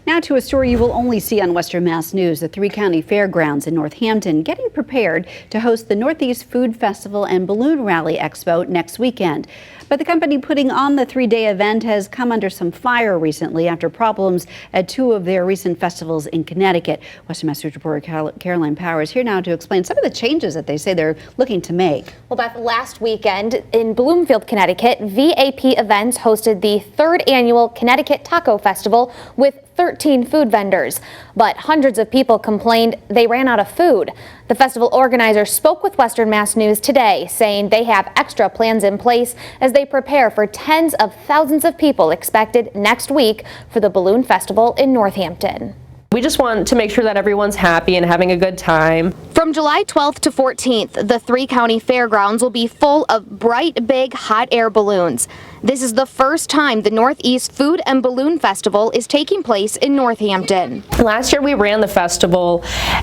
Now to a story you will only see on Western Mass News. The three-county fairgrounds in Northampton getting prepared to host the Northeast Food Festival and Balloon Rally Expo next weekend. But the company putting on the three-day event has come under some fire recently after problems at two of their recent festivals in Connecticut. Western Mass News reporter Caroline Powers here now to explain some of the changes that they say they're looking to make. Well, Beth, last weekend in Bloomfield, Connecticut, VAP Events hosted the third annual Connecticut Taco Festival with 13 food vendors, but hundreds of people complained they ran out of food. The festival organizers spoke with Western Mass News today, saying they have extra plans in place as they prepare for tens of thousands of people expected next week for the Balloon Festival in Northampton. We just want to make sure that everyone's happy and having a good time. From July 12th to 14th, the three-county fairgrounds will be full of bright, big, hot air balloons. This is the first time the Northeast Food and Balloon Festival is taking place in Northampton. Last year we ran the festival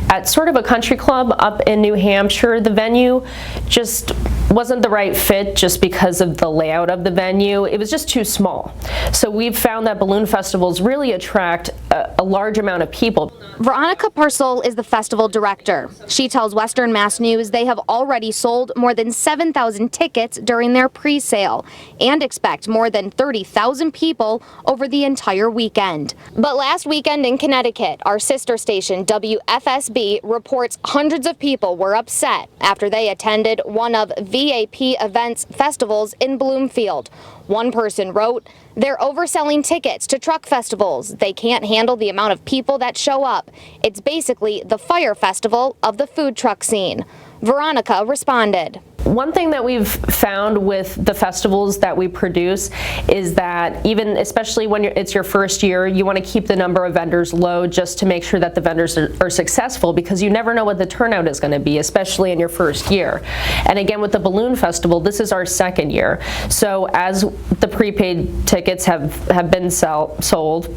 at sort of a country club up in New Hampshire. The venue just wasn't the right fit just because of the layout of the venue. It was just too small. So we've found that balloon festivals really attract a large amount of people. Veronica Purcell is the festival director. She tells Western Mass News they have already sold more than 7,000 tickets during their pre-sale and expect more than 30,000 people over the entire weekend. But last weekend in Connecticut, our sister station WFSB reports hundreds of people were upset after they attended one of VAP Events festivals in Bloomfield. One person wrote, "They're overselling tickets to truck festivals. They can't handle the amount of people that show up. It's basically the fire festival of the food truck scene." Veronica responded. One thing that we've found with the festivals that we produce is that especially when it's your first year, you want to keep the number of vendors low just to make sure that the vendors are successful, because you never know what the turnout is going to be, especially in your first year. And again, with the Balloon Festival, this is our second year. So as the prepaid tickets have been sold,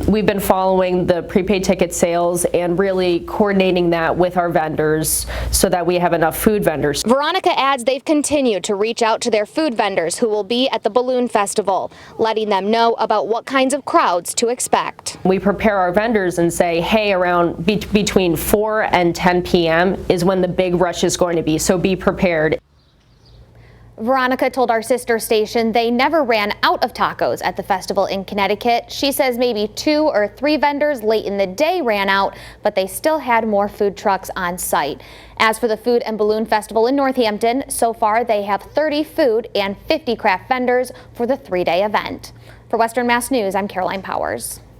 we've been following the prepaid ticket sales and really coordinating that with our vendors so that we have enough food vendors. Veronica adds they've continued to reach out to their food vendors who will be at the Balloon Festival, letting them know about what kinds of crowds to expect. We prepare our vendors and say, hey, around between 4 and 10 p.m. is when the big rush is going to be, so be prepared. Veronica told our sister station they never ran out of tacos at the festival in Connecticut. She says maybe 2 or 3 vendors late in the day ran out, but they still had more food trucks on site. As for the Food and Balloon Festival in Northampton, so far they have 30 food and 50 craft vendors for the 3-day event. For Western Mass News, I'm Caroline Powers.